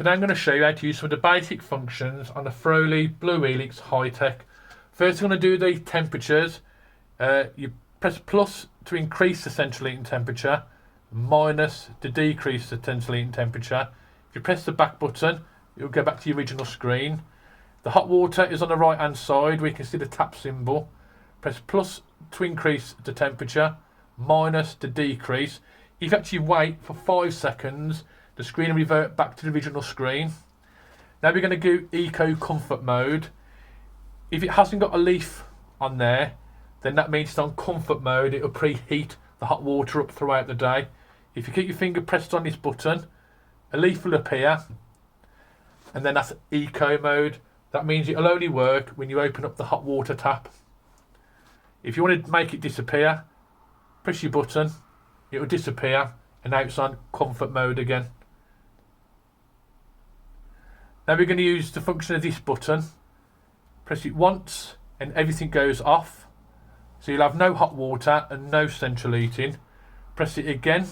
Today I'm going to show you how to use some of the basic functions on the ferroli Blue Helix High-Tech. First, I'm going to do the temperatures. You press plus to increase the central heating temperature, minus to decrease the central heating temperature. If you press the back button, it will go back to the original screen. The hot water is on the right hand side where you can see the tap symbol. Press plus to increase the temperature, minus to decrease. If you actually wait for 5 seconds, the screen will revert back to the original screen. Now we're going to do Eco Comfort mode. If it hasn't got a leaf on there, then that means it's on comfort mode. It will preheat the hot water up throughout the day. If you keep your finger pressed on this button, a leaf will appear, and then that's Eco mode. That means it'll only work when you open up the hot water tap. If you want to make it disappear, press your button, it will disappear, and now it's on comfort mode again. Now we're going to use the function of this button. Press it once and everything goes off. So you'll have no hot water and no central heating. Press it again.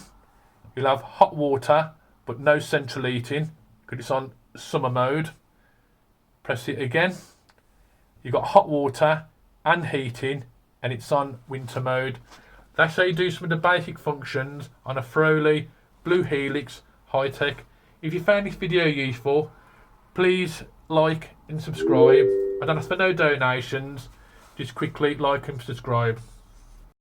You'll have hot water but no central heating because it's on summer mode. Press it again. You've got hot water and heating and it's on winter mode. That's how you do some of the basic functions on a ferroli Blue Helix High-Tech. If you found this video useful, please like and subscribe. I don't ask for no donations, just quickly like and subscribe.